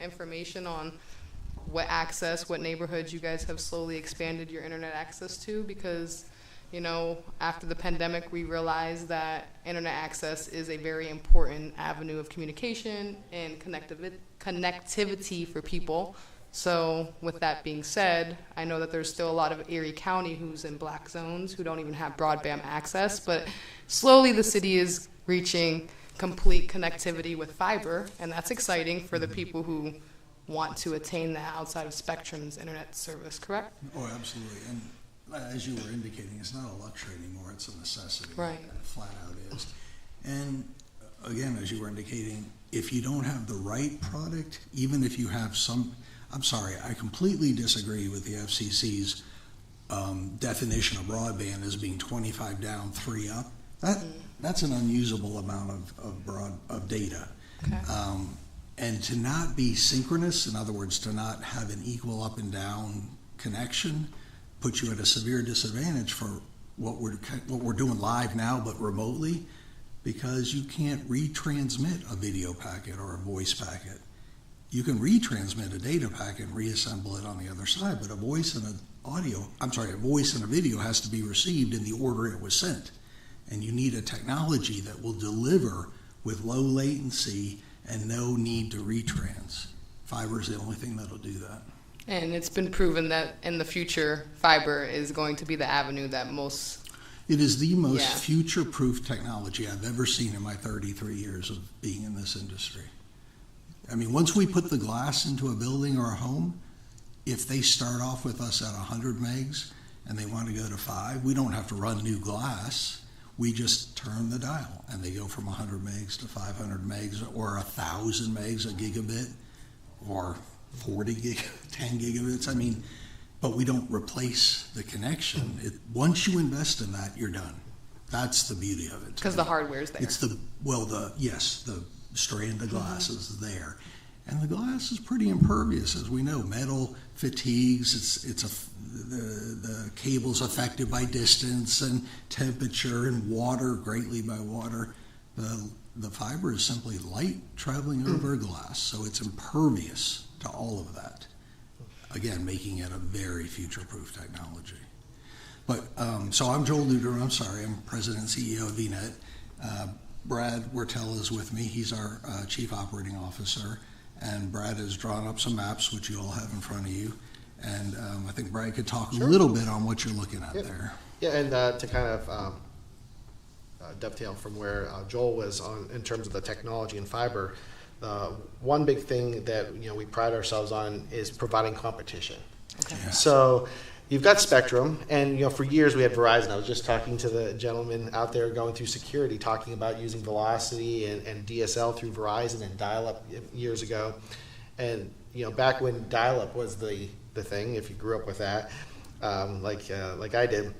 information on what neighborhoods you guys have slowly expanded your internet access to? Because, you know, after the pandemic, we realized that internet access is a very important avenue of communication and connectivity for people. So with that being said, I know that there's still a lot of Erie County who's in black zones who don't even have broadband access, but slowly the city is reaching complete connectivity with fiber, and that's exciting for the people who want to attain that outside of Spectrum's internet service, correct? Oh, absolutely. And as you were indicating, it's not a luxury anymore, it's a necessity. Right. It flat out is. And again, as you were indicating, if you don't have the right product, even if you have some, I'm sorry, I completely disagree with the FCC's definition of broadband as being 25 down, 3 up. That's an unusable amount of data. Okay. And to not be synchronous, in other words, to not have an equal up and down connection, puts you at a severe disadvantage for what we're doing live now, but remotely, because you can't retransmit a video packet or a voice packet. You can retransmit a data packet and reassemble it on the other side, but a voice and a voice and a video has to be received in the order it was sent. And you need a technology that will deliver with low latency and no need to retrans. Fiber is the only thing that'll do that. And it's been proven that in the future, fiber is going to be the avenue that most... It is the most future-proof technology I've ever seen in my 33 years of being in this industry. I mean, once we put the glass into a building or a home, if they start off with us at 100 megs and they want to go to 5, we don't have to run new glass. We just turn the dial and they go from 100 megs to 500 megs or 1,000 megs, a gigabit, or 10 gigabits. I mean, but we don't replace the connection. Once you invest in that, you're done. That's the beauty of it. Because the hardware's there. It's the strand of glass is there. And the glass is pretty impervious, as we know. Metal fatigues, the cable's affected by distance and temperature and water, greatly by water. The fiber is simply light traveling over glass, so it's impervious to all of that. Again, making it a very future-proof technology. But, so I'm Joel Luter, I'm President and CEO of VNet. Brad Wertel is with me, he's our Chief Operating Officer. And Brad has drawn up some maps, which you all have in front of you. And I think Brad could talk a little bit on what you're looking at there. Yeah, and to kind of dovetail from where Joel was on in terms of the technology and fiber, one big thing that we pride ourselves on is providing competition. Okay. Yeah. So you've got Spectrum, and for years we had Verizon. I was just talking to the gentleman out there going through security, talking about using Velocity and DSL through Verizon and dial-up years ago. And back when dial-up was the thing, if you grew up with that, like I did,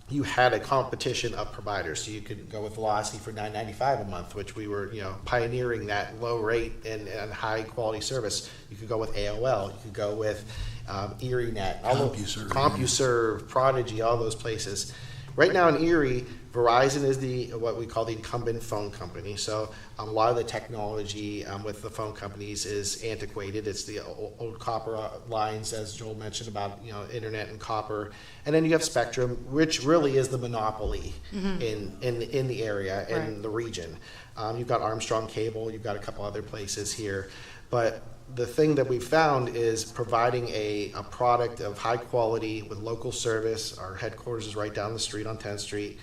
you had a competition of providers. So you could go with Velocity for $9.95 a month, which we were pioneering that low rate and high quality service. You could go with AOL. You could go with ErieNet, CompuServe, Prodigy, all those places. Right now in Erie, Verizon is what we call the incumbent phone company. So a lot of the technology with the phone companies is antiquated. It's the old copper lines, as Joel mentioned about internet and copper. And then you have Spectrum, which really is the monopoly in the area and the region. You've got Armstrong Cable. You've got a couple other places here, but the thing that we've found is providing a product of high quality with local service. Our headquarters is right down the street on 10th Street,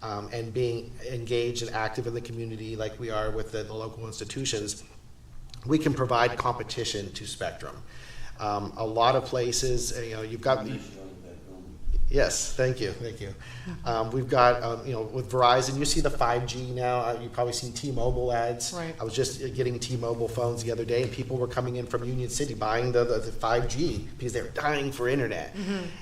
and being engaged and active in the community like we are with the local institutions, we can provide competition to Spectrum. A lot of places, you've got... Yes, thank you. We've got, with Verizon, you see the 5G now. You've probably seen T-Mobile ads. Right. I was just getting T-Mobile phones the other day, and people were coming in from Union City buying the 5G because they're dying for internet.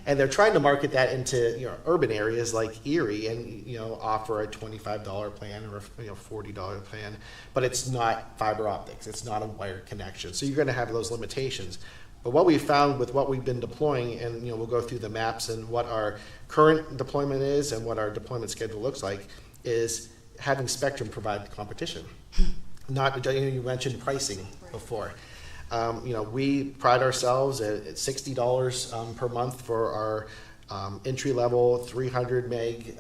And they're trying to market that into urban areas like Erie and offer a $25 plan or a $40 plan, but it's not fiber optics. It's not a wired connection. So you're going to have those limitations. But what we found with what we've been deploying, and we'll go through the maps and what our current deployment is and what our deployment schedule looks like, is having Spectrum provide competition. Not, you mentioned pricing before. We pride ourselves at $60 per month for our entry level 300 meg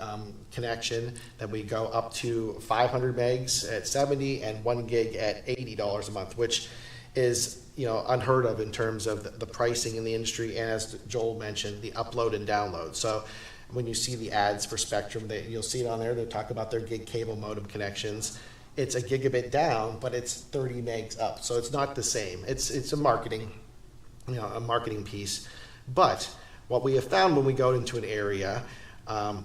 connection. Then we go up to 500 megs at $70 and 1 gig at $80 a month, which is unheard of in terms of the pricing in the industry, and as Joel mentioned, the upload and download. So when you see the ads for Spectrum, you'll see it on there. They talk about their gig cable modem connections. It's a gigabit down, but it's 30 megs up, so it's not the same. It's a marketing, a marketing piece. But what we have found when we go into an area,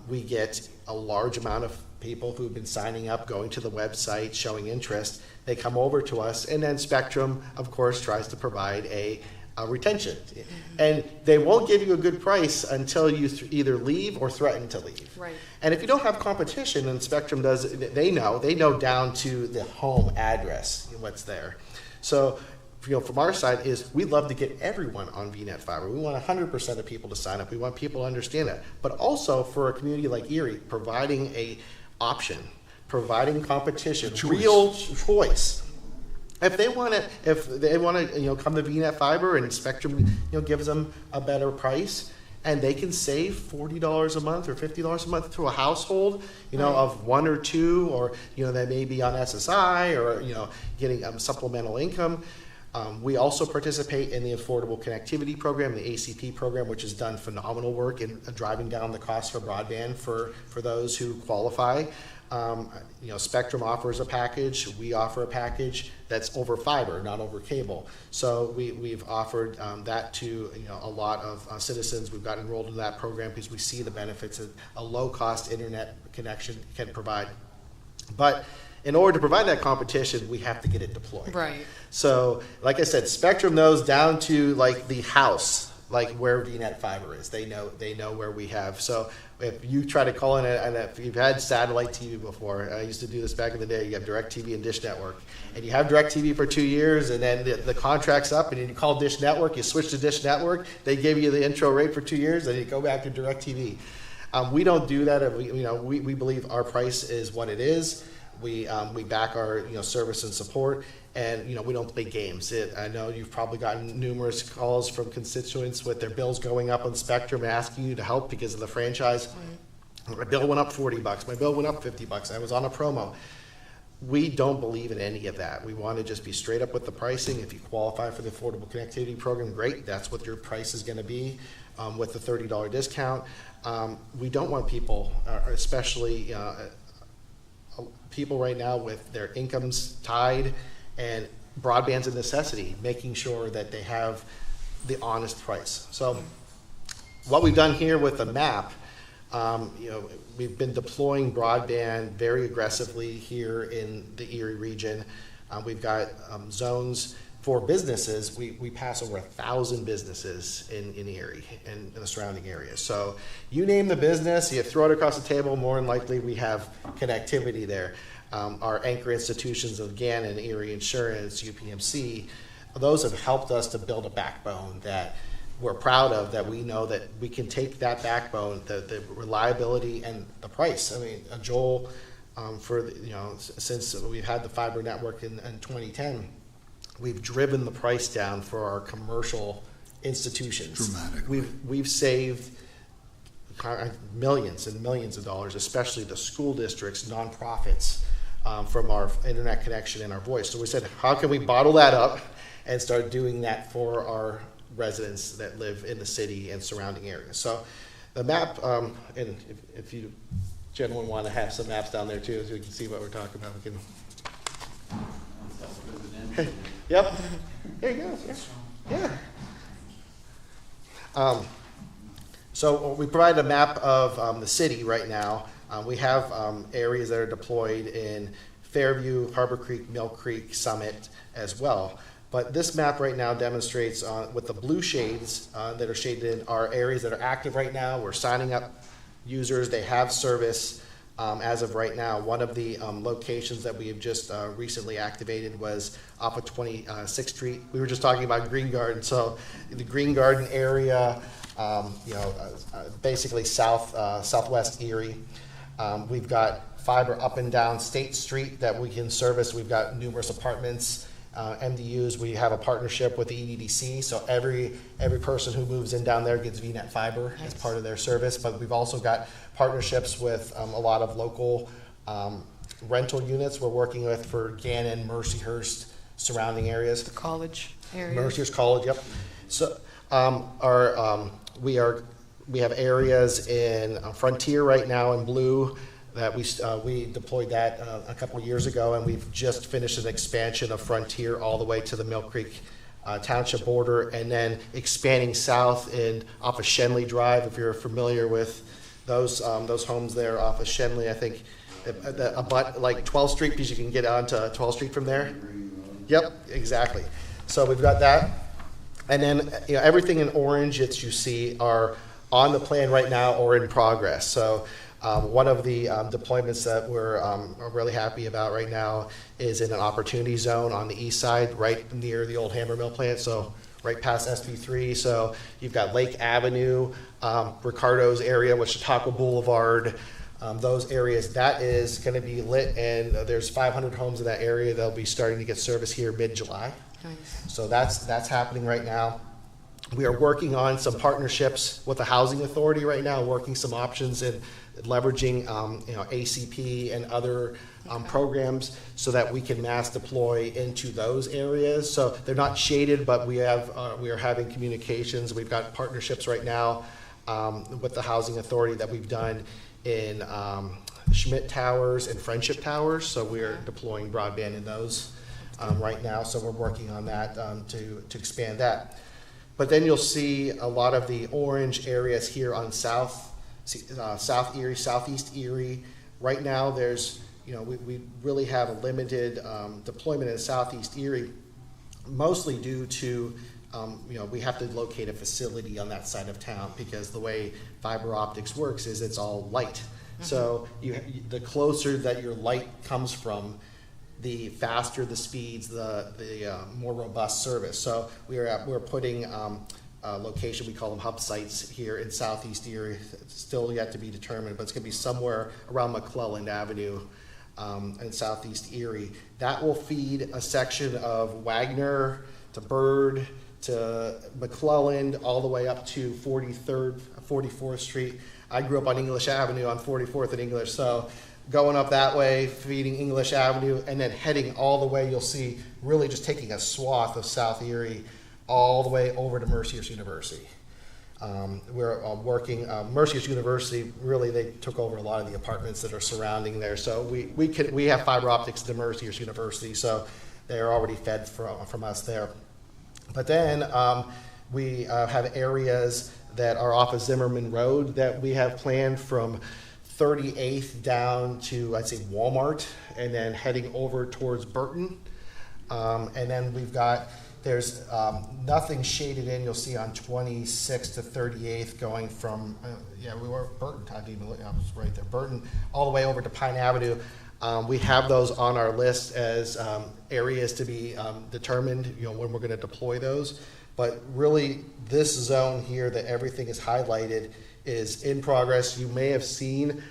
we get a large amount of people who've been signing up, going to the website, showing interest. They come over to us, and then Spectrum, of course, tries to provide a retention. And they won't give you a good price until you either leave or threaten to leave. Right. And if you don't have competition, and Spectrum does, they know down to the home address what's there. So, from our side is we love to get everyone on VNet Fiber. We want 100% of people to sign up. We want people to understand that. But also for a community like Erie, providing a option, providing competition, real choice. If they want to, come to VNet Fiber and Spectrum, gives them a better price, and they can save $40 a month or $50 a month to a household, of one or two, or they may be on SSI or getting supplemental income. We also participate in the Affordable Connectivity Program, the ACP program, which has done phenomenal work in driving down the cost for broadband for those who qualify. Spectrum offers a package. We offer a package that's over fiber, not over cable. So we've offered that to a lot of citizens. We've got enrolled in that program because we see the benefits that a low-cost internet connection can provide. But in order to provide that competition, we have to get it deployed. Right. So, like I said, Spectrum knows down to like the house, like where VNet Fiber is. They know where we have. So if you try to call in, and if you've had satellite TV before, I used to do this back in the day. You have DirecTV and Dish Network, and you have DirecTV for 2 years, and then the contract's up, and you call Dish Network. You switch to Dish Network. They give you the intro rate for 2 years, and you go back to DirecTV. We don't do that. We believe our price is what it is. We back our service and support, and we don't play games. I know you've probably gotten numerous calls from constituents with their bills going up on Spectrum and asking you to help because of the franchise. Right. My bill went up $40. My bill went up $50. I was on a promo. We don't believe in any of that. We want to just be straight up with the pricing. If you qualify for the Affordable Connectivity Program, great. That's what your price is going to be with the $30 discount. We don't want people, especially people right now with their incomes tied and broadband's a necessity, making sure that they have the honest price. So what we've done here with the map, we've been deploying broadband very aggressively here in the Erie region. We've got zones for businesses. We pass over 1,000 businesses in Erie and in the surrounding areas. So you name the business, you throw it across the table, more than likely we have connectivity there. Our anchor institutions of Gannon, Erie Insurance, UPMC, those have helped us to build a backbone that we're proud of, that we know that we can take that backbone, the reliability and the price. I mean, Joel, since we've had the fiber network in 2010, we've driven the price down for our commercial institutions. Dramatically. We've saved millions and millions of dollars, especially the school districts, nonprofits, from our internet connection and our voice. So we said, how can we bottle that up and start doing that for our residents that live in the city and surrounding areas? So the map, and if you gentlemen want to have some maps down there too, so we can see what we're talking about, we can. Yep. There you go. Yeah. So we provide a map of the city right now. We have areas that are deployed in Fairview, Harbor Creek, Mill Creek, Summit as well. But this map right now demonstrates with the blue shades that are shaded in are areas that are active right now. We're signing up users. They have service as of right now. One of the locations that we have just recently activated was off of 26th Street. We were just talking about Green Garden. So the Green Garden area, basically southwest Erie. We've got fiber up and down State Street that we can service. We've got numerous apartments MDUs. We have a partnership with the EDDC, so every person who moves in down there gets VNet fiber as part of their service. But we've also got partnerships with a lot of local rental units we're working with for Gannon, Mercyhurst, surrounding areas. The college area. Mercyhurst College, yep. So we have areas in Frontier right now in blue that we deployed that a couple of years ago, and we've just finished an expansion of Frontier all the way to the Mill Creek Township border, and then expanding south off of Shenley Drive. If you're familiar with those homes there off of Shenley, I think about like 12th Street, because you can get onto 12th Street from there. Yep, exactly. So we've got that, and then everything in orange that you see are on the plan right now or in progress. So one of the deployments that we're really happy about right now is in an opportunity zone on the east side, right near the old Hammer Mill plant, so right past SB3. So you've got Lake Avenue, Ricardo's area, Chautauqua Boulevard, those areas. That is going to be lit, and there's 500 homes in that area. They'll be starting to get service here mid-July. Nice. So that's happening right now. We are working on some partnerships with the Housing Authority right now, working some options and leveraging ACP and other programs so that we can mass deploy into those areas. So they're not shaded, but we are having communications. We've got partnerships right now with the Housing Authority that we've done in Schmidt Towers and Friendship Towers. So we are deploying broadband in those right now. So we're working on that to expand that. But then you'll see a lot of the orange areas here on South Erie, Southeast Erie. Right now, there's, we really have a limited deployment in Southeast Erie, mostly due to, we have to locate a facility on that side of town, because the way fiber optics works is it's all light. Mm-hmm. So the closer that your light comes from, the faster the speeds, the more robust service. So we're putting a location, we call them hub sites here in Southeast Erie. It's still yet to be determined, but it's going to be somewhere around McClelland Avenue in Southeast Erie. That will feed a section of Wagner to Bird to McClelland, all the way up to 44th Street. I grew up on English Avenue on 44th and English, so going up that way, feeding English Avenue, and then heading all the way, you'll see really just taking a swath of South Erie all the way over to Mercyhurst University. We're working, Mercyhurst University, really they took over a lot of the apartments that are surrounding there. So we have fiber optics to Mercyhurst University, so they're already fed from us there. But then we have areas that are off of Zimmerman Road that we have planned from 38th down to, I'd say, Walmart, and then heading over towards Burton. And then there's nothing shaded in, you'll see on 26th to 38th going from, we were Burton, I was right there, Burton, all the way over to Pine Avenue. We have those on our list as areas to be determined, when we're gonna deploy those. But really, this zone here that everything is highlighted is in progress. You may have seen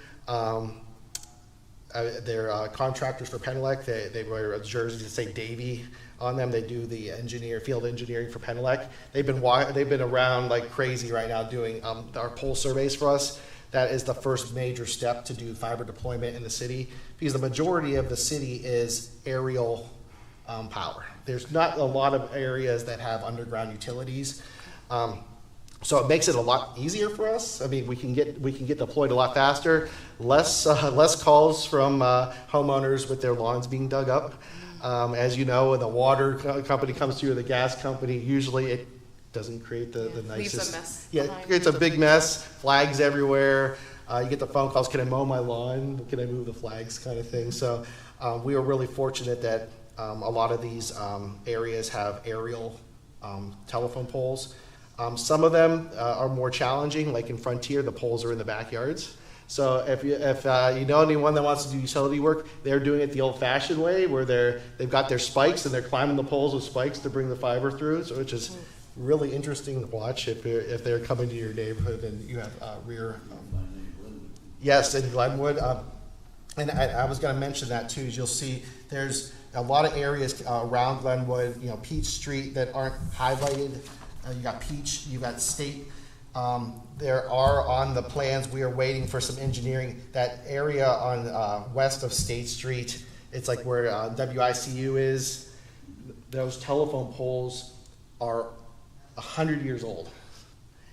they're contractors for Penelec. They wear a jersey to say Davy on them. They do the field engineering for Penelec. They've been around like crazy right now doing our pole surveys for us. That is the first major step to do fiber deployment in the city, because the majority of the city is aerial power. There's not a lot of areas that have underground utilities. So it makes it a lot easier for us. I mean, we can get deployed a lot faster. Less calls from homeowners with their lawns being dug up. As you know, when the water company comes through, or the gas company, usually it doesn't create the nicest. Leaves a mess. Yeah, it creates a big mess. Flags everywhere. You get the phone calls. Can I mow my lawn? Can I move the flags? Kind of thing. So we are really fortunate that a lot of these areas have aerial telephone poles. Some of them are more challenging, like in Frontier, the poles are in the backyards. So if you know anyone that wants to do utility work, they're doing it the old-fashioned way, where they've got their spikes and they're climbing the poles with spikes to bring the fiber through, which is really interesting to watch if they're coming to your neighborhood and you have rear. Yes, in Glenwood. And I was going to mention that too. Is you'll see there's a lot of areas around Glenwood, Peach Street that aren't highlighted. You got Peach, you got State. There are on the plans. We are waiting for some engineering. That area on west of State Street, it's like where WICU is. Those telephone poles are 100 years old.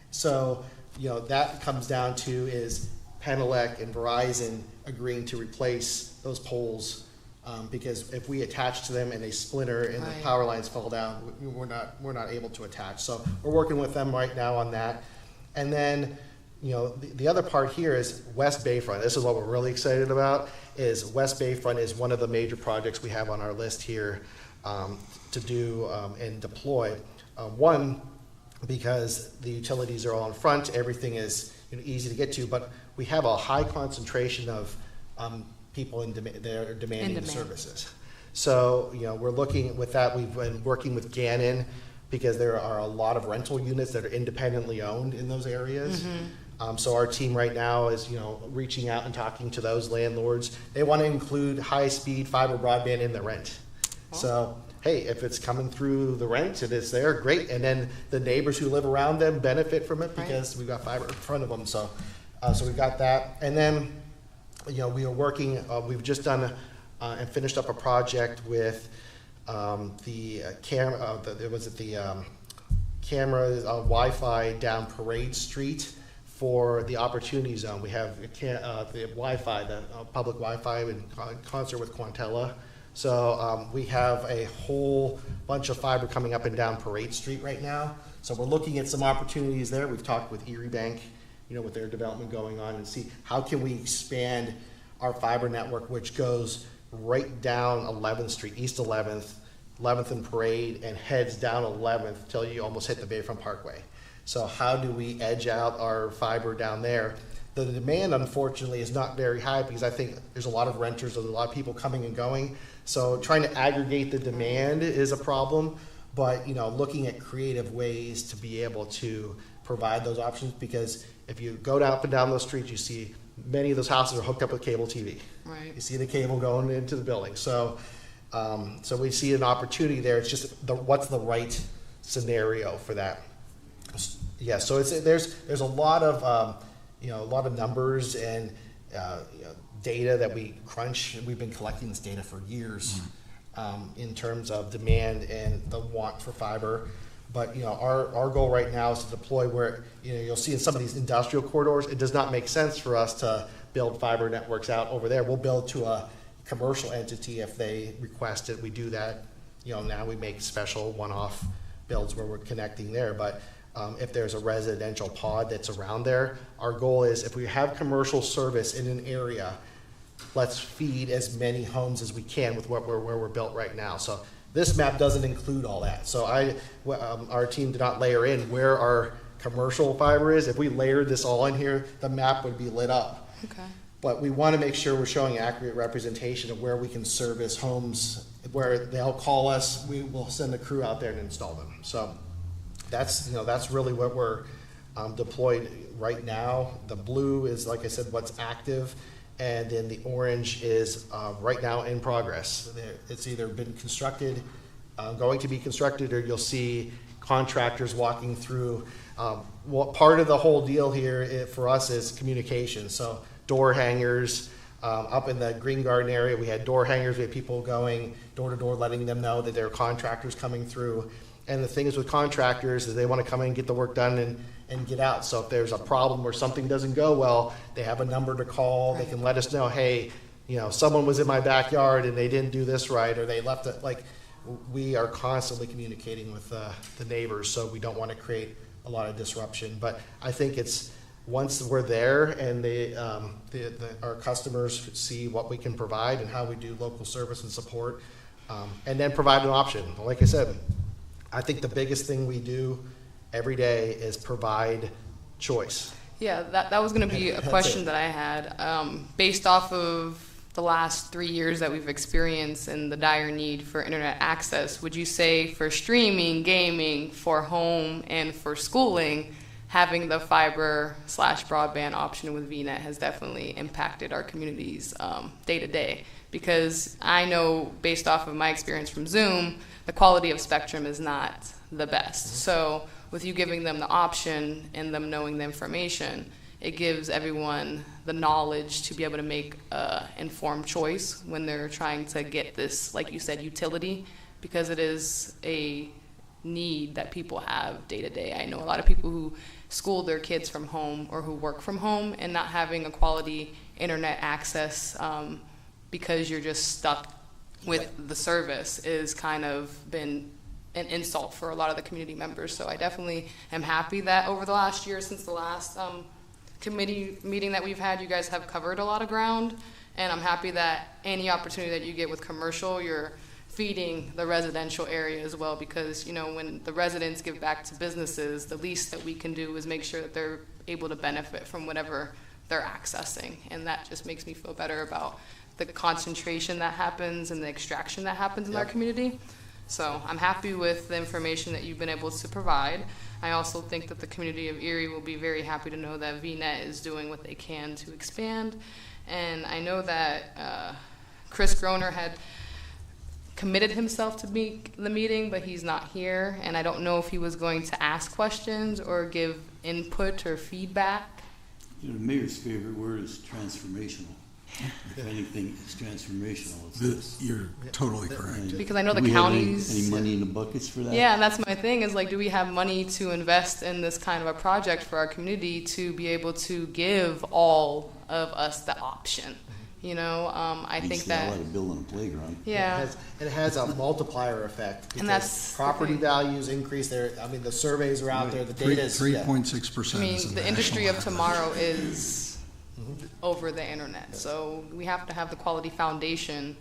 So that comes down to is Penelec and Verizon agreeing to replace those poles. Because if we attach to them and they splinter and the power lines fall down, we're not able to attach. So we're working with them right now on that. And then, the other part here is West Bayfront. This is what we're really excited about. Is West Bayfront is one of the major projects we have on our list here to do and deploy. One, because the utilities are all in front, everything is easy to get to, but we have a high concentration of people that are demanding the services. So, we're looking with that. We've been working with Gannon because there are a lot of rental units that are independently owned in those areas. So our team right now is, reaching out and talking to those landlords. They want to include high-speed fiber broadband in the rent. Oh. So, hey, if it's coming through the rent and it's there, great. And then the neighbors who live around them benefit from it because we've got fiber in front of them. So, so we've got that. And then, we are working, we've just done and finished up a project with the camera, Wi-Fi down Parade Street for the Opportunity Zone. We have the Wi-Fi, the public Wi-Fi in concert with Quantella. So we have a whole bunch of fiber coming up and down Parade Street right now. So we're looking at some opportunities there. We've talked with Erie Bank, with their development going on, and see how can we expand our fiber network, which goes right down 11th Street, East 11th and Parade, and heads down 11th till you almost hit the Bayfront Parkway. So how do we edge out our fiber down there? The demand, unfortunately, is not very high because I think there's a lot of renters, there's a lot of people coming and going. So trying to aggregate the demand is a problem, but looking at creative ways to be able to provide those options, because if you go up and down those streets, you see many of those houses are hooked up with cable TV. Right. You see the cable going into the building. So, so we see an opportunity there. It's just what's the right scenario for that? Yeah. So there's a lot of a lot of numbers and data that we crunch. We've been collecting this data for years in terms of demand and the want for fiber. But our goal right now is to deploy where you'll see in some of these industrial corridors, it does not make sense for us to build fiber networks out over there. We'll build to a commercial entity if they request it. We do that. Now we make special one-off builds where we're connecting there. But if there's a residential pod that's around there, our goal is if we have commercial service in an area, let's feed as many homes as we can with where we're built right now. So this map doesn't include all that. So our team did not layer in where our commercial fiber is. If we layered this all in here, the map would be lit up. Okay. But we want to make sure we're showing accurate representation of where we can service homes, where they'll call us, we will send a crew out there and install them. So that's really what we're deployed right now. The blue is, like I said, what's active. And then the orange is right now in progress. It's either been constructed, going to be constructed, or you'll see contractors walking through. What part of the whole deal here for us is communication. So door hangers, up in the Green Garden area, we had door hangers. We had people going door to door, letting them know that there are contractors coming through. And the thing is with contractors is they want to come in and get the work done and get out. So if there's a problem or something doesn't go well, they have a number to call. They can let us know, hey, someone was in my backyard and they didn't do this right, or they left it. Like, we are constantly communicating with the neighbors, so we don't want to create a lot of disruption. But I think it's once we're there and our customers see what we can provide and how we do local service and support, and then provide an option. Like I said, I think the biggest thing we do every day is provide choice. Yeah, that was going to be a question that I had. Based off of the last 3 years that we've experienced and the dire need for internet access, would you say for streaming, gaming, for home, and for schooling, having the fiber/broadband option with VNet has definitely impacted our communities day to day. Because I know, based off of my experience from Zoom, the quality of spectrum is not the best. So with you giving them the option and them knowing the information, it gives everyone the knowledge to be able to make an informed choice when they're trying to get this, like you said, utility, because it is a need that people have day to day. I know a lot of people who school their kids from home or who work from home, and not having a quality internet access because you're just stuck with the service is kind of been an insult for a lot of the community members. So I definitely am happy that over the last year, since the last committee meeting that we've had, you guys have covered a lot of ground, and I'm happy that any opportunity that you get with commercial, you're feeding the residential area as well, because when the residents give back to businesses, the least that we can do is make sure that they're able to benefit from whatever they're accessing, and that just makes me feel better about the concentration that happens and the extraction that happens in our community. So I'm happy with the information that you've been able to provide. I also think that the community of Erie will be very happy to know that VNet is doing what they can to expand. And I know that Chris Groner had committed himself to the meeting, but he's not here. And I don't know if he was going to ask questions or give input or feedback. The mayor's favorite word is transformational. If anything, it's transformational. It's this. You're totally correct. Because I know Do the we have counties. any money in the buckets for that? Yeah, and that's my thing is, like, do we have money to invest in this kind of a project for our community to be able to give all of us the option? I think that. A lot of building a playground. Yeah. It has a multiplier effect. And that's property the thing. values increase there. I mean, the surveys are out there. The data is 3.6%. I mean, is the industry national of tomorrow is over the internet. So we have to have the quality foundation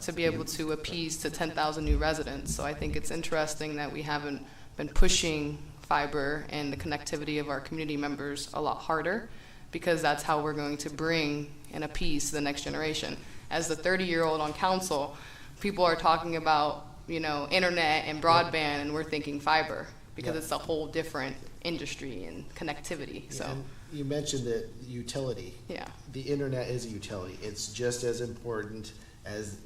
to be able to appease to 10,000 new residents. So I think it's interesting that we haven't been pushing fiber and the connectivity of our community members a lot harder, because that's how we're going to bring and appease the next generation. As the 30-year-old on council, people are talking about, internet and broadband, and we're thinking fiber, because it's a whole different industry and connectivity. So. And you mentioned that utility. Yeah. The internet is a utility. It's just as important as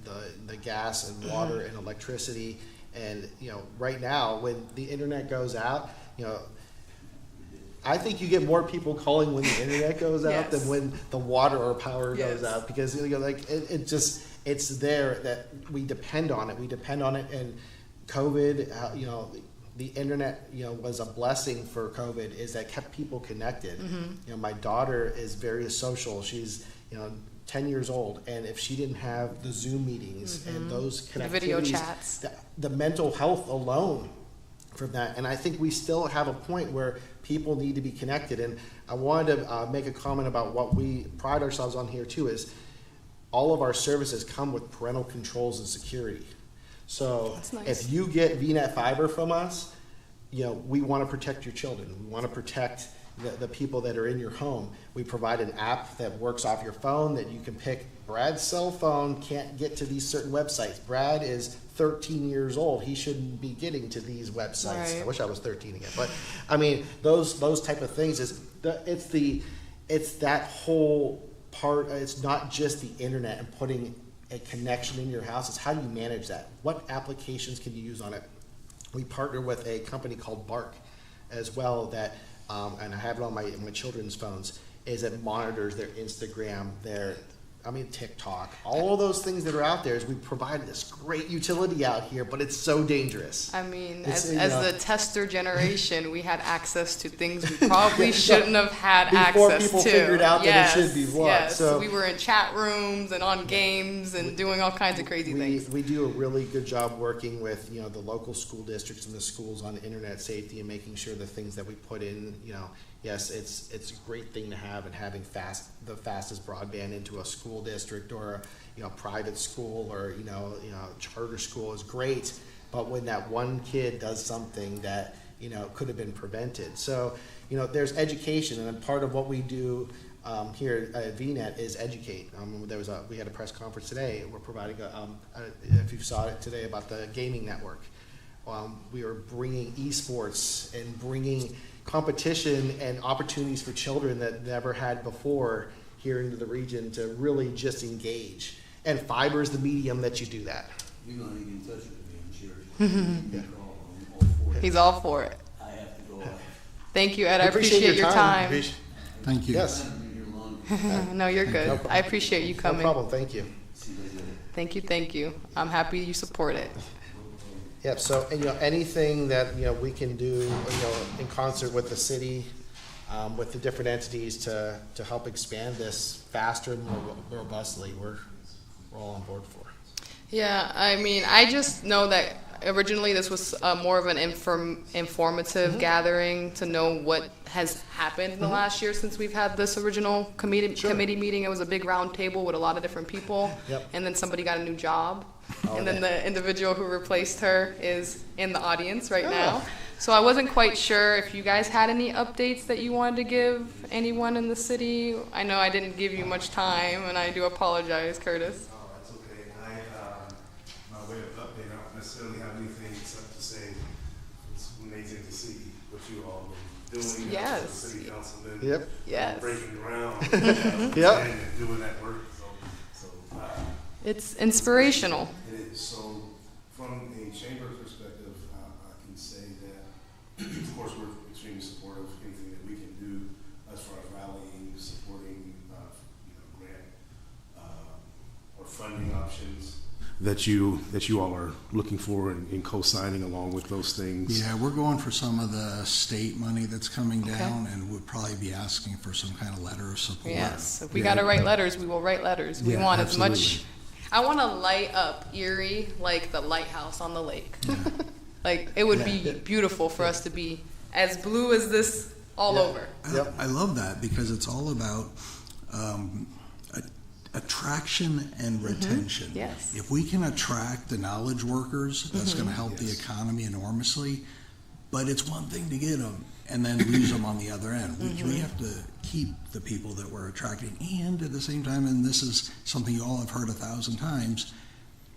the gas and water and electricity. And right now, when the internet goes out, I think you get more people calling when the internet goes out Yes. than when the water or power goes Yes. out, because it's there that we depend on it. We depend on it, and COVID, the internet, was a blessing for COVID, is that kept people connected. My daughter is very social. She's 10 years old, and if she didn't have the Zoom meetings and those The connectivities, video chats. the mental health alone from that. And I think we still have a point where people need to be connected. And I wanted to make a comment about what we pride ourselves on here too, is all of our services come with parental controls and security. So That's nice. if you get VNet fiber from us, we want to protect your children. We want to protect the people that are in your home. We provide an app that works off your phone that you can pick. Brad's cell phone can't get to these certain websites. Brad is 13 years old. He shouldn't be getting to these websites. Right. I wish I was 13 again. But I mean, those type of things it's that whole part. It's not just the internet and putting a connection in your house. It's how do you manage that? What applications can you use on it? We partner with a company called Bark as well that, and I have it on my children's phones, is it monitors their Instagram, TikTok, all of those things that are out there. Is we provide this great utility out here, but it's so dangerous. I mean, It's, as the tester generation, we had access to things we probably shouldn't have had Before access people to. figured out that it should be blocked. Yes, So- we were in chat rooms and on games and doing all kinds of crazy things. We do a really good job working with the local school districts and the schools on internet safety and making sure the things that we put in, yes, it's a great thing to have, and having the fastest broadband into a school district or a private school or charter school is great. But when that one kid does something that could have been prevented, so there's education, and part of what we do here at VNet is educate. We had a press conference today. We're providing if you saw it today, about the gaming network. We are bringing esports and bringing competition and opportunities for children that never had before here into the region to really just engage. And fiber is the medium that you do that. You're gonna get in touch with me, I'm sure. I'm all for it. He's all for it. I have to go. Thank you, Ed. I We appreciate your time. Thank you. Yes, No, you're good. I appreciate you no coming. problem, thank you. See you later. Thank you, thank you. I'm happy you support it. Yep, so, and, anything that, we can do, in concert with the city, with the different entities to help expand this faster and more robustly, we're all on board for. Yeah, I mean, I just know that originally this was more of an informative gathering to know what has happened in the last year since we've had this original committee meeting. It was a big round table with a lot of different people. Yep. And then somebody got a new job. Oh, and then yeah. the individual who replaced her is in the audience right now. So I wasn't quite sure if you guys had any updates that you wanted to give anyone in the city. I know I didn't give you much time, and I do apologize, Curtis. Oh, that's okay. My way of update, I don't necessarily have anything except to say it's amazing to see what you all been doing. Yes. As a city councilman. Yep. Yes. Breaking ground. Yep. And doing that work. So It's inspirational. it is. So from a chamber perspective, I can say that, of course, we're extremely supportive of anything that we can do as far as rallying, supporting, grant or funding options that you all are looking for and co-signing along with those things. Yeah, we're going for some of the state money that's coming down, and we'll probably be asking for some kind of letter of support. Yes. If we got to write letters, we will write letters. We Yeah, want as much. absolutely. I want to light up Erie like the lighthouse on the lake. Like, it would be beautiful for us to be as blue as this all over. Yep. I love that because it's all about attraction and retention. Yes. If we can attract the knowledge workers, that's going to help the Yes. economy enormously. But it's one thing to get them and then lose them on the other end. We have to keep the people that we're attracting, and at the same time, and this is something you all have heard 1,000 times,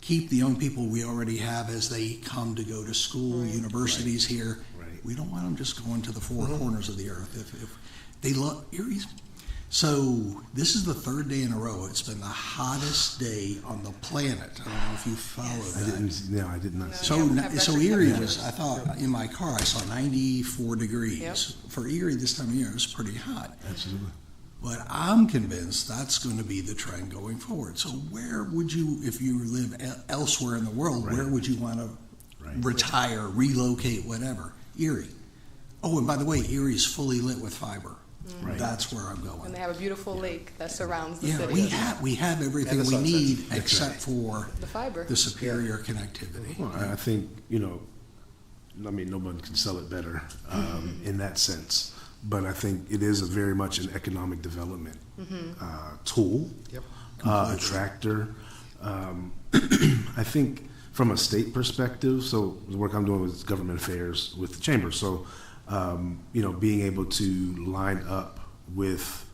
keep the young people we already have as they come to go to school, universities here. Right. We don't want them just going to the four corners of the earth. If they love Erie's. So this is the third day in a row. It's been the hottest day on the planet. I don't know if you followed that. I did not. No. So, Yeah, have so record Erie temperatures. was, I thought, in my car, I saw 94 degrees. Yep. For Erie this time of year, it was pretty hot. Absolutely. But I'm convinced that's going to be the trend going forward. So where would you, if you live elsewhere in the world, Right. where would you want to Right. retire, relocate, whatever? Erie. Oh, and by the way, Erie's fully lit with fiber. Right. That's where I'm And going. they have a beautiful lake that surrounds the Yeah, city. we have everything And the we sunsets. need That's except right. for The fiber. the superior connectivity. Well, I think, I mean, no one can sell it better in that sense. But I think it is very much an economic development tool, Yep. attractor. I think from a state perspective, so the work I'm doing with government affairs with the chamber, so, being able to line up with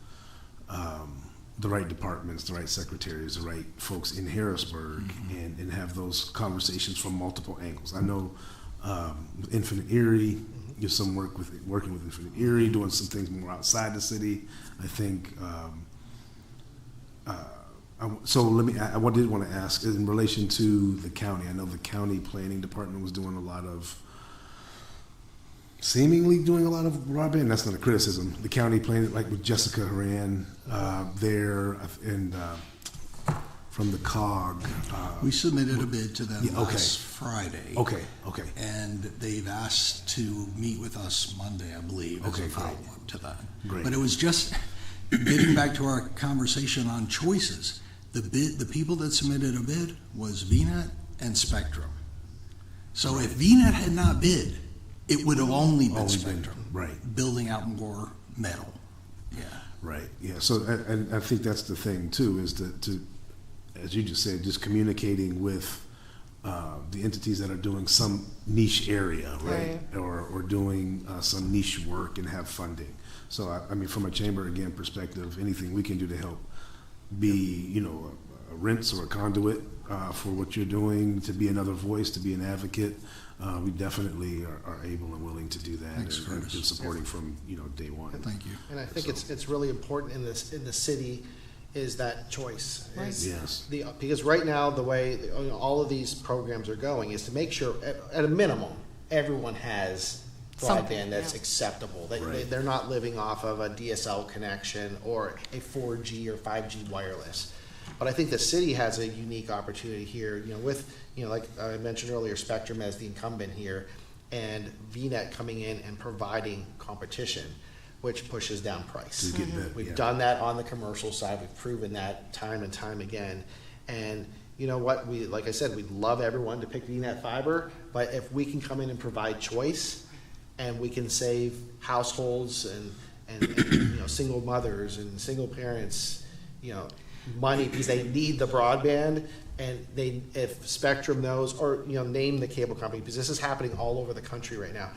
the right departments, the right secretaries, the right folks in Harrisburg, and have those conversations from multiple angles. I know with Infinite Erie, there's some working with Infinite Erie, doing some things more outside the city. I think. I did want to ask in relation to the county. I know the county planning department was seemingly doing a lot of broadband. That's not a criticism. The county planning, like with Jessica Horan there, and from the COG. We submitted a bid to them Yeah, okay. last Friday. Okay. And they've asked to meet with us Monday, I believe, as Okay, a great. follow-up to that. Great. But it was just getting back to our conversation on choices. The people that submitted a bid was VNet and Spectrum. So if VNet had not bid, it would have only been Only been- Spectrum. right. Building out more metal. Yeah. Right. Yeah. So, and I think that's the thing too, is to as you just said, just communicating with the entities that are doing some niche area, right, or doing some niche work and have funding. So, I mean, from a chamber again perspective, anything we can do to help be, a rinse or a conduit for what you're doing, to be another voice, to be an advocate. we definitely are able and willing to do that. Thanks, and Curtis. been supporting from, day one. Thank you. And I think it's really important in the city is that choice. Right. Is Yes. because right now the way all of these programs are going is to make sure at a minimum everyone has Something, broadband that's yeah. acceptable. Right. They're not living off of a DSL connection or a 4G or 5G wireless. But I think the city has a unique opportunity here, with, like I mentioned earlier, Spectrum as the incumbent here, and VNet coming in and providing competition, which pushes down price. To get that, We've yeah. done that on the commercial side. We've proven that time and time again. And you know what? Like I said, we'd love everyone to pick VNet Fiber, but if we can come in and provide choice, and we can save households and single mothers and single parents, money because they need the broadband, and if Spectrum knows, or name the cable company, because this is happening all over the country right now.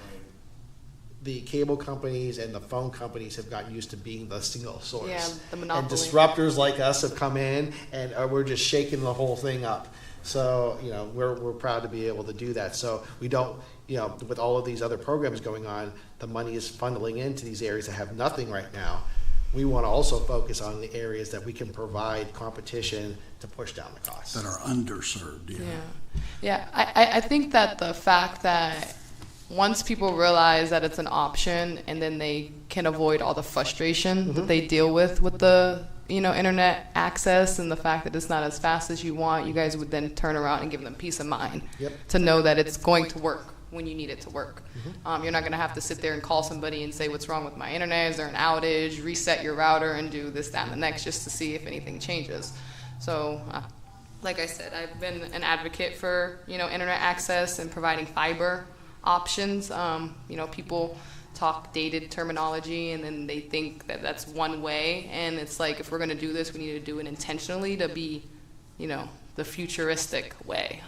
The cable companies and the phone companies have gotten used to being the single source. Yeah, the And monopoly. disruptors like us have come in, and we're just shaking the whole thing up. So, we're proud to be able to do that. So we don't, with all of these other programs going on, the money is funneling into these areas that have nothing right now. We want to also focus on the areas that we can provide competition to push down the costs. That are underserved, Yeah. I think that the fact that once people realize that it's an option, and then they can avoid all the frustration that they deal with the internet access, and the fact that it's not as fast as you want, you guys would then turn around and give them peace of mind. Yep. To know that it's going to work when you need it to work. You're not going to have to sit there and call somebody and say, what's wrong with my internet? Is there an outage? Reset your router and do this, that, and the next, just to see if anything changes. So, like I said, I've been an advocate for, internet access and providing fiber options. People talk dated terminology, and then they think that that's one way. And it's like, if we're going to do this, we need to do it intentionally to be, the futuristic way.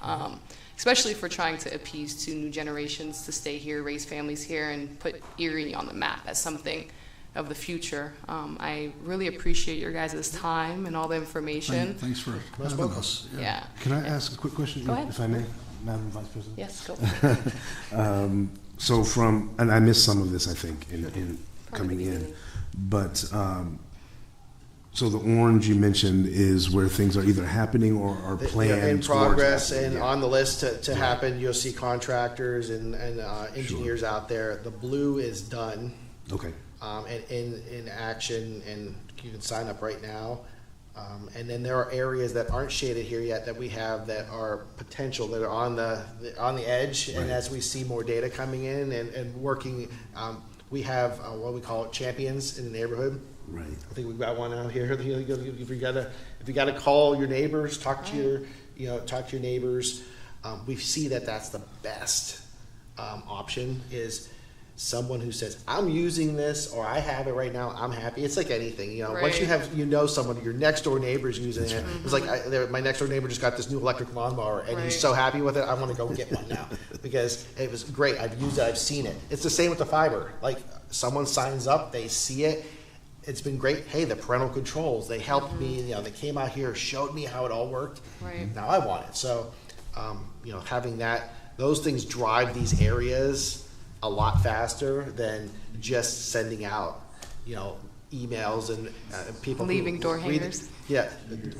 Especially if we're trying to appease to new generations to stay here, raise families here, and put Erie on the map as something of the future. I really appreciate your guys' time and all the information. Thanks for having us. Yeah. Can I ask a quick question, Go ahead. if I may, Madam Vice President? Yes, go. So and I missed some of this, I think, in coming in, beginning. but so the orange you mentioned is where things are either happening or are planned in towards progress happening, and yeah. on the list to happen. You'll see contractors and engineers out there. The blue is done. Okay. And in action, and you can sign up right now. And then there are areas that aren't shaded here yet that we have that are potential, that are on the edge. Right. And as we see more data coming in and working, we have what we call champions in the neighborhood. Right. I think we've got one out here. If you got to call your neighbors, talk to your neighbors. We see that that's the best option is someone who says, I'm using this, or I have it right now, I'm happy. It's like anything, once you Right. have, someone, your next door neighbor's using it. It's like, my next door neighbor just got this new electric lawnmower, and Right. he's so happy with it, I want to go get one now. Because it was great, I've used it, I've seen it. It's the same with the fiber. Like, someone signs up, they see it, it's been great. Hey, the parental controls, they helped me, they came out here, showed me how it all worked. Right. Now I want it. So, having those things drive these areas a lot faster than just sending out, emails and people Leaving who door read- hangers. Yeah,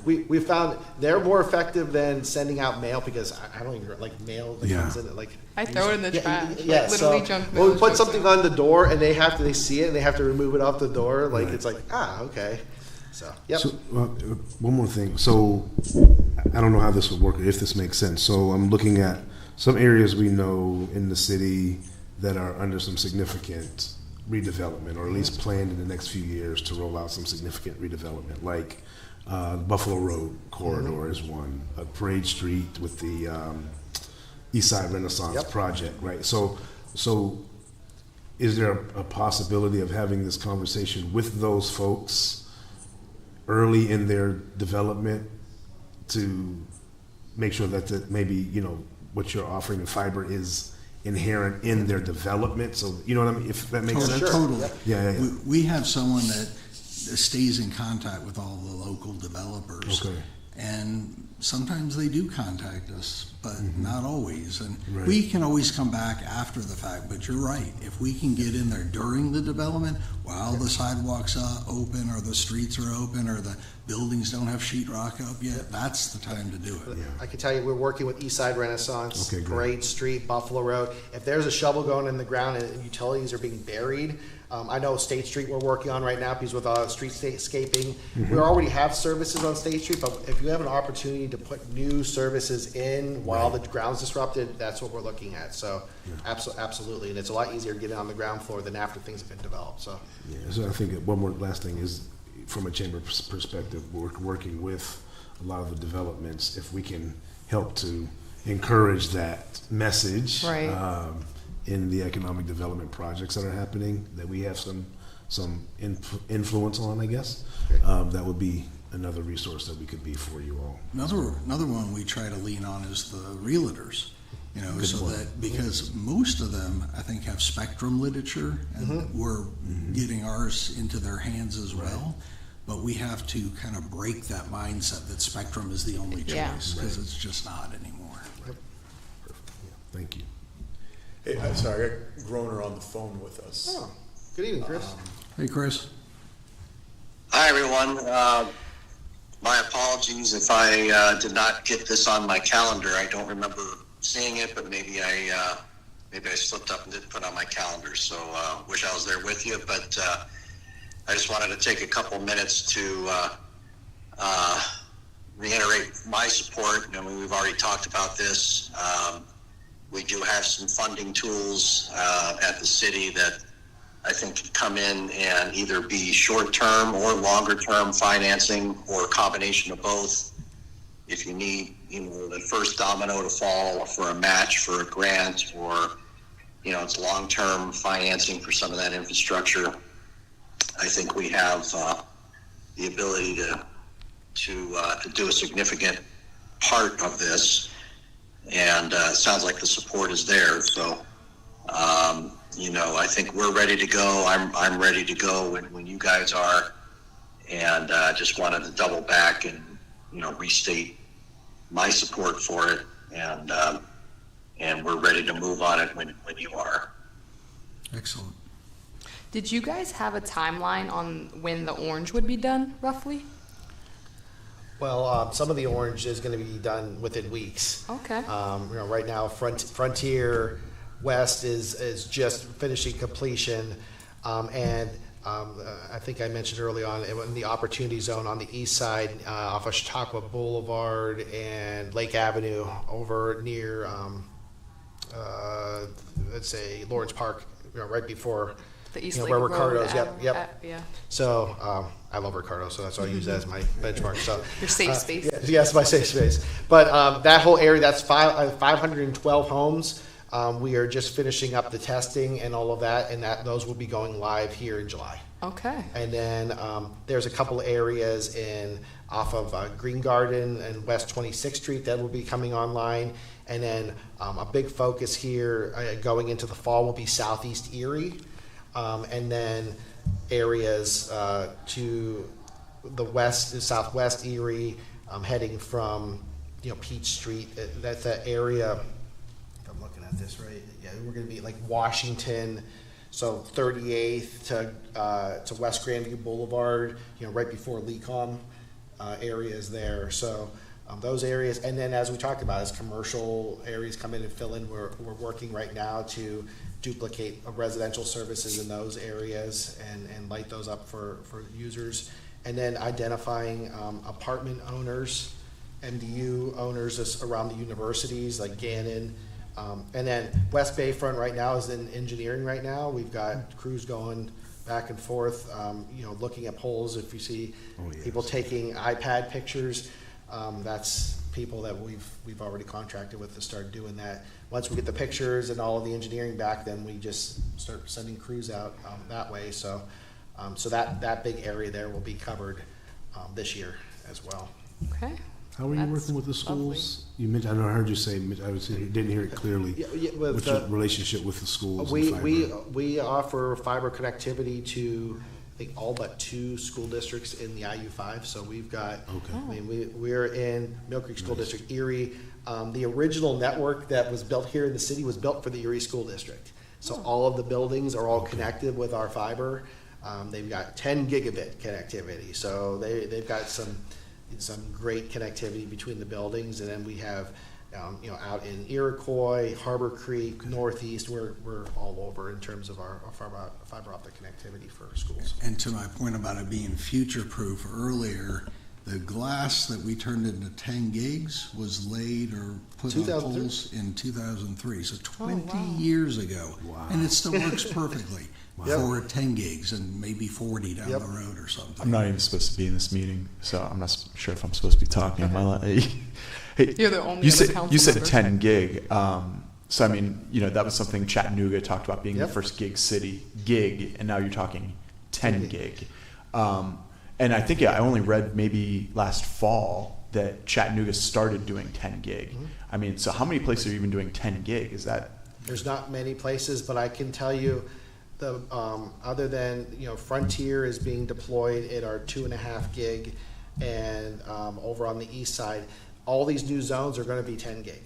we found they're more effective than sending out mail, because I don't even like mail that Yeah. comes in like. I throw it in the trash. Yeah, Like, literally so junk when mail. we put something on the door and they see it and they have to remove it off the door, like Right. it's like okay, so yep. So, one more thing. So, I don't know how this would work, or if this makes sense. So, I'm looking at some areas we know in the city that are under some significant redevelopment, or at least planned in the next few years to roll out some significant redevelopment, like Buffalo Road corridor is one, Parade Street with the East Side Renaissance Yep. project, right? So is there a possibility of having this conversation with those folks early in their development to make sure that maybe, what you're offering in fiber is inherent in their development? So, you know what I mean? If that makes sense? Totally. Yep. Yeah. We have someone that stays in contact with all the local developers. Okay. And sometimes they do contact us, but not always. And Right. we can always come back after the fact, but you're right. If we can get in there during the development, while the sidewalks are open, or the streets are open, or the buildings don't have sheetrock up yet, that's the time to do it. I can tell you, we're working with Eastside Renaissance, Okay, great. Parade Street, Buffalo Road. If there's a shovel going in the ground and utilities are being buried, I know State Street we're working on right now because with streetscaping, we already have services on State Street, but if you have an opportunity to put new services in while the ground's disrupted, that's what we're looking at. So absolutely, and it's a lot easier getting on the ground floor than after things have been developed, so. Yeah, so I think one more last thing is, from a chamber perspective, we're working with a lot of the developments. If we can help to encourage that message, Right. In the economic development projects that are happening, that we have some influence on, I guess, that would be another resource that we could be for you all. Another one we try to lean on is the realtors, so that, because most of them, I think, have Spectrum literature, and we're getting ours into their hands as well. But we have to kind of break that mindset that Spectrum is the only Yeah. choice, because it's just not anymore. Thank you. Hey, I'm sorry, I got Groner on the phone with us. Oh, good evening, Chris. Hey, Chris. Hi, everyone. My apologies if I did not get this on my calendar. I don't remember seeing it, but maybe I slipped up and didn't put it on my calendar. So wish I was there with you. But I just wanted to take a couple minutes to reiterate my support. I mean, we've already talked about this. We do have some funding tools at the city that I think could come in and either be short-term or longer-term financing, or a combination of both. If you need, the first domino to fall for a match for a grant, or, it's long-term financing for some of that infrastructure, I think we have the ability to do a significant part of this. And it sounds like the support is there. So, I think we're ready to go. I'm ready to go when you guys are. And just wanted to double back and, restate my support for it. And we're ready to move on it when you are. Excellent. Did you guys have a timeline on when the orange would be done, roughly? Well, some of the orange is going to be done within weeks. Okay. Right now, Frontier West is just finishing completion, and I think I mentioned early on in the Opportunity Zone on the east side, off of Chautauqua Boulevard and Lake Avenue, over near, let's say Lawrence Park, right before. The East where Lake Ricardo's, Road, yep. yeah. So I love Ricardo, so that's why I use that as my benchmark. So Your safe space. Yes, my safe space. But that whole area, that's 512 homes. We are just finishing up the testing and all of that, and those will be going live here in July. Okay. And then there's a couple areas off of Green Garden and West 26th Street that will be coming online. And then a big focus here going into the fall will be Southeast Erie. And then areas to the west, southwest Erie, heading from Peach Street. That's that area. If I'm looking at this right, yeah, we're going to be like Washington, so 38th to West Grandview Boulevard. Right before Lecom areas there. So those areas, and then as we talked about, as commercial areas come in and fill in, we're working right now to duplicate residential services in those areas and light those up for users, and then identifying apartment owners, MDU owners around the universities like Gannon, and then West Bayfront right now is in engineering right now. We've got crews going back and forth, looking at poles. If you see people taking iPad pictures, that's people that we've already contracted with to start doing that. Once we get the pictures and all of the engineering back, then we just start sending crews out that way. So that big area there will be covered this year as well. Okay. How are you working with the schools? You mentioned, I heard you say, didn't hear it clearly. What's your relationship with the schools? We offer fiber connectivity to I think all but 2 school districts in the IU5. So we've got, Okay. I mean, we're in Mill Creek School District, Erie. The original network that was built here in the city was built for the Erie School District. So all of the buildings are all connected with our fiber. They've got 10 gigabit connectivity. So they've got some great connectivity between the buildings. And then we have, out in Iroquois, Harbor Creek, Northeast, we're all over in terms of our fiber optic connectivity for schools. And to my point about it being future-proof earlier, the glass that we turned into 10 gigs was laid or put on 2003. poles in 2003, so 20 wow. years ago. Wow. And it still works perfectly Yep. for 10 gigs and maybe 40 down Yep. the road or something. I'm not even supposed to be in this meeting, so I'm not sure if I'm supposed to be talking. Am I hey, You're the only you other said council you said member. 10 gig. So I mean, that was something Chattanooga talked about being Yep. the first gig, and now you're talking 10 gig. And I think I only read maybe last fall that Chattanooga started doing 10 gig. Mm-hmm. I mean, so how many places are even doing 10 gig? Is that There's not many places, but I can tell you, the other than Frontier is being deployed at our 2.5 gig, and over on the east side, all these new zones are going to be 10 gig.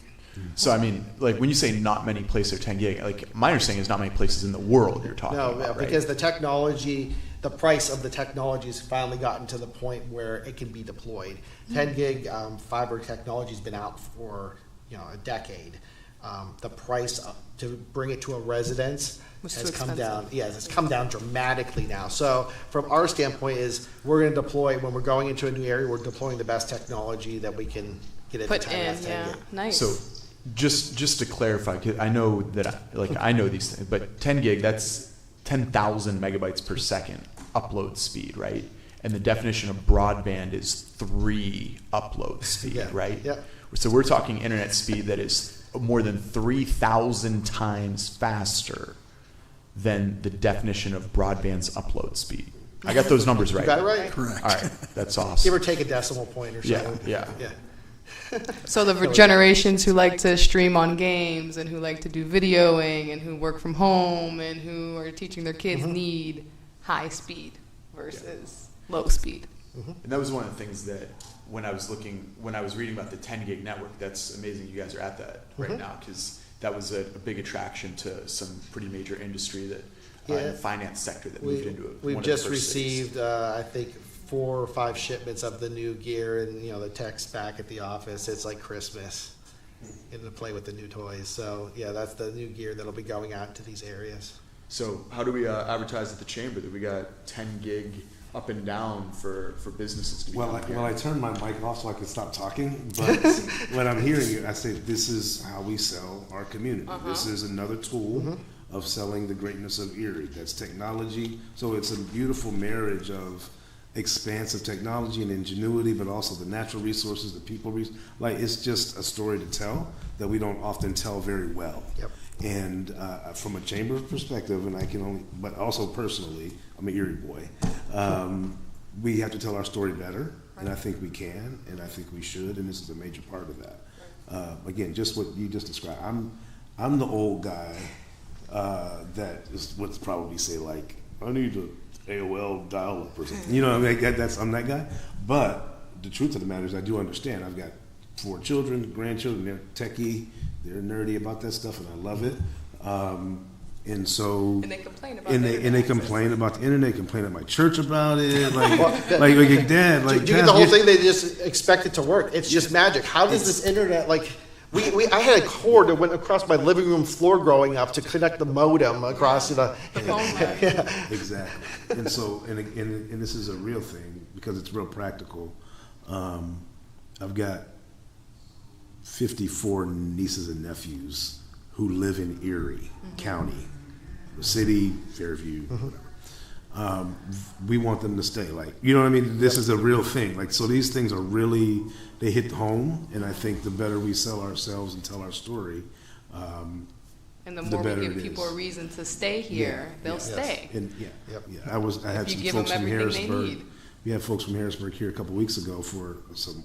so? I mean, like when you say not many places are 10 gig, like my understanding is not many places in the world you're talking No, about, right? because the price of the technology has finally gotten to the point where it can be deployed. 10 gig fiber technology has been out for a decade. The price to bring it to a residence Was has too come expensive. down. Yes, it's come down dramatically now. So from our standpoint is we're going to deploy, when we're going into a new area, we're deploying the best technology that we can get at Put the time. in, That's 10 yeah, gig. nice. So just to clarify, 'cause I know that I know these things, but 10 gig, that's 10,000 megabytes per second upload speed, right? And the definition of broadband is 3 upload speed, Yeah, right? yep. So we're talking internet speed that is more than 3,000 times faster than the definition of broadband's upload speed. I got those numbers right. You got it right? Correct. All right, that's Give awesome. or take a decimal point or so. Yeah. So the generations who like to stream on games and who like to do videoing and who work from home and who are teaching their kids need high speed versus low speed. And that was one of the things that when I was reading about the 10 gig network, that's amazing you guys are at that right now, because that was a big attraction to some pretty major industry that in Yeah. the finance sector that moved into it. We've just received, I think, 4 or 5 shipments of the new gear, and the tech's back at the office. It's like Christmas, getting to play with the new toys. So yeah, that's the new gear that'll be going out to these areas. So how do we advertise at the chamber that we got 10 gig up and down for businesses to be Well, coming I here? turned my mic off so I could stop talking, but when I'm hearing you, I say this is how we sell our community. This is another tool of selling the greatness of Erie. That's technology. So it's a beautiful marriage of expansive technology and ingenuity, but also the natural resources, the people. Like it's just a story to tell that we don't often tell very well. Yep. And from a chamber perspective, and I can only, but also personally, I'm an Erie boy. We have to tell our story better, and I think we can, and I think we should, and this is a major part of that. Again, just what you just described. I'm the old guy that is would probably say like, I need to AOL dial-up or something. You know, I mean, I'm that guy. But the truth of the matter is, I do understand. I've got 4 children, grandchildren. They're techie. They're nerdy about that stuff, and I love it. And so, And they complain about and the they internet complain about the internet. Complain at my church about it. Like Dad, like Do you get Dad, the whole thing? They just expect it to work. It's just magic. How does this internet, like, I had a cord that went across my living room floor growing up to connect the modem across the phone line. Exactly. And so, and this is a real thing because it's real practical. I've got 54 nieces and nephews who live in Erie County, the city, Fairview, whatever. We want them to stay. Like, you know what I mean? This is a real thing. Like, so these things are really, they hit home. And I think the better we sell ourselves and tell our story, And the the more we better give it people is. a reason to stay here, they'll Yes. stay. And Yep. I had If you some give folks them from everything they Harrisburg. need. We had folks from Harrisburg here a couple weeks ago for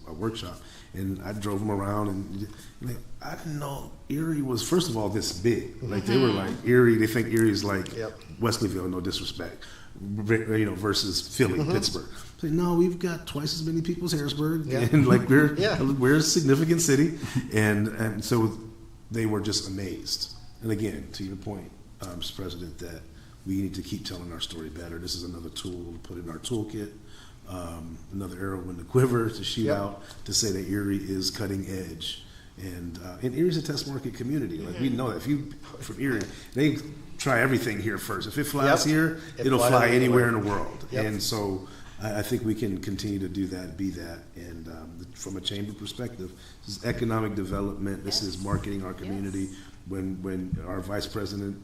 a workshop, and I drove them around, and like, I didn't know Erie was first of all this big. Like they were like Erie. They think Erie is like Yep. Wesleyville. No disrespect, versus Philly, Pittsburgh. Say, no, we've got twice as many people as Harrisburg, Yeah. and like Yeah. we're a significant city, and so they were just amazed. And again, to your point, Mr. President, that we need to keep telling our story better. This is another tool to put in our toolkit, another arrow in the quiver to shoot Yep. out to say that Erie is cutting edge. And Erie's a test market community. Like we know that if you from Erie, they try everything here first. If it flies Yep. here, It it'll flies fly anywhere. anywhere in the world. Yep. And so I think we can continue to do that, be that. And from a chamber perspective, this is economic development. This is marketing our community. When our vice president,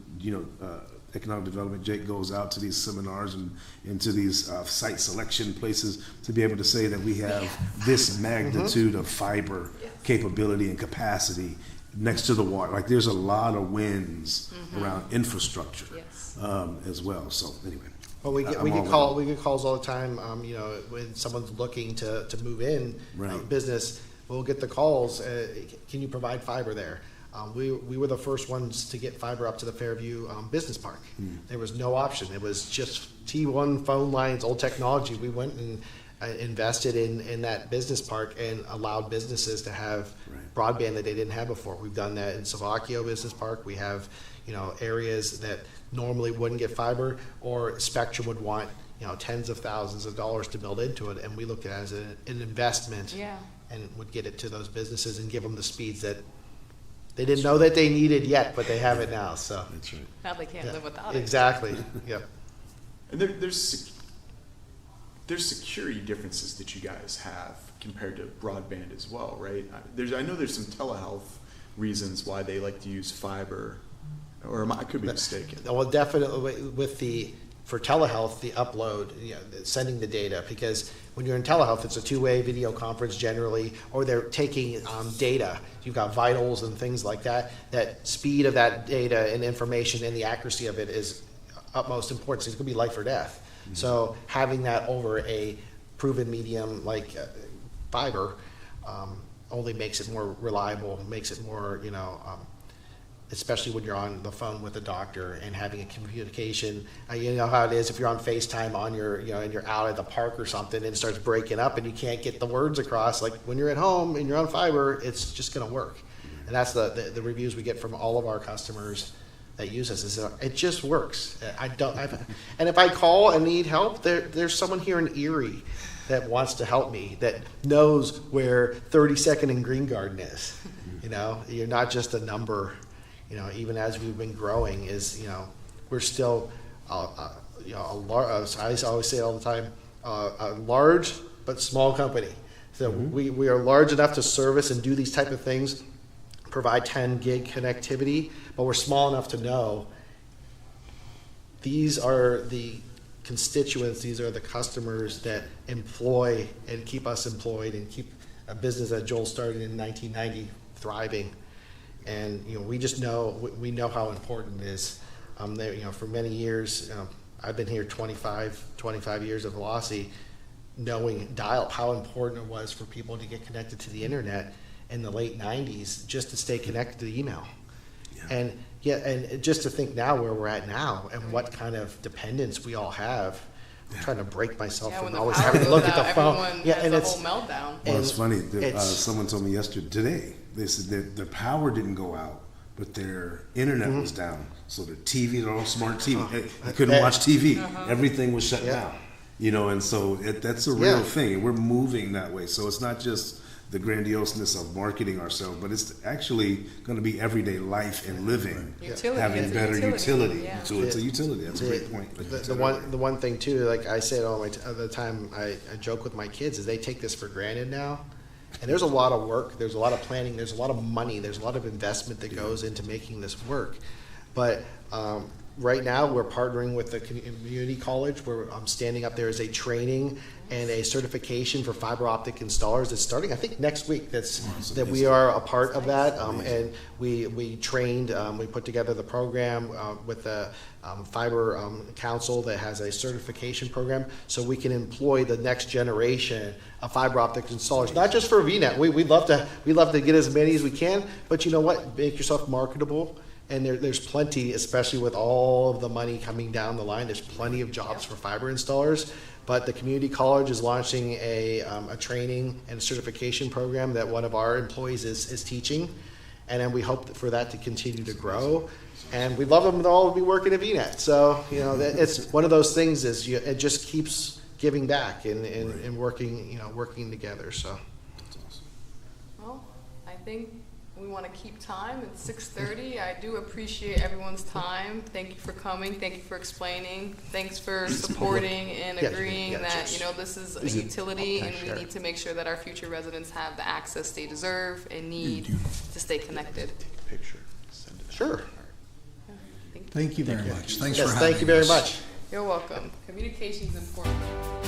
economic development, Jake, goes out to these seminars and into these site selection places to be able to say that we have this magnitude of fiber capability and capacity next to the water. Like there's a lot of wins around infrastructure as well. So anyway. Well, we get calls all the time. When someone's looking to move in Right. business, we'll get the calls. Can you provide fiber there? We were the first ones to get fiber up to the Fairview Business Park. There was no option. It was just T1 phone lines, old technology. We went and invested in that business park and allowed businesses to have broadband that they didn't have before. We've done that in Savakio Business Park. We have areas that normally wouldn't get fiber, or Spectrum would want tens of thousands of dollars to build into it, and we looked at it as an investment and would get it to those businesses and give them the speeds that they didn't know that they needed yet, but they have it now. So That's right. Now they can't live without it. exactly. Yep. And there's security differences that you guys have compared to broadband as well, right? I know there's some telehealth reasons why they like to use fiber, or I could be mistaken. Well, definitely for telehealth, the upload, sending the data, because when you're in telehealth, it's a two-way video conference generally, or they're taking data. You've got vitals and things like that. That speed of that data and information and the accuracy of it is utmost importance. It's going to be life or death. Mm-hmm. So having that over a proven medium like fiber only makes it more reliable, makes it more, especially when you're on the phone with a doctor and having a communication. You know how it is if you're on FaceTime on your, and you're out at the park or something and it starts breaking up and you can't get the words across. Like when you're at home and you're on fiber, it's just going to work. And that's the reviews we get from all of our customers that use us. Is it just works. And if I call and need help, there's someone here in Erie that wants to help me, that knows where 32nd and Green Garden is. You're not just a number. Even as we've been growing, we're still, I always say it all the time, a large but small company. So we are large enough to service and do these type of things, provide 10 gig connectivity, but we're small enough to know these are the constituents, these are the customers that employ and keep us employed and keep a business that Joel started in 1990 thriving. And we just know how important it is. For many years, I've been here 25 years of Velocity, knowing dial-up, how important it was for people to get connected to the internet in the late 90s, just to stay connected to the email. And just to think now where we're at now and what kind of dependence we all have. I'm trying to break myself When from the always power having to look goes at the out, phone. everyone has a whole meltdown. Well, it's funny. it's- Someone told me today. They said that their power didn't go out, but their internet was down. So their TV, they're all smart TV. They couldn't watch TV. Everything was shut down. And so that's a real thing. And we're moving that way. So it's not just the grandioseness of marketing ourselves, but it's actually going to be everyday life and living, Utility. having It's a better utility. yeah. So it's a utility. That's a great point. The one thing too, like I said all the time, I joke with my kids, is they take this for granted now. And there's a lot of work, there's a lot of planning, there's a lot of money, there's a lot of investment that goes into making this work. But right now, we're partnering with the community college, where I'm standing up there as a training and a certification for fiber optic installers. It's starting, I think, next week. That we are a part of that, and we trained. We put together the program with the Fiber Council that has a certification program, so we can employ the next generation of fiber optic installers. Not just for VNet. We'd love to get as many as we can, but you know what? Make yourself marketable. And there's plenty, especially with all of the money coming down the line, there's plenty of jobs for fiber installers. But the community college is launching a training and certification program that one of our employees is teaching. And then we hope for that to continue to grow. And we'd love them to all be working at VNet. So, you know, it's one of those things it just keeps giving back and working, working together. So. Well, I think we want to keep time. It's 6:30. I do appreciate everyone's time. Thank you for coming. Thank you for explaining. Thanks for supporting and agreeing that, this is a utility and we need to make sure that our future residents have the access they deserve and need to stay connected. Picture. Send it. Sure. Thank you very much. Thanks Yes, for having us. thank you very much. You're welcome. Communication's important.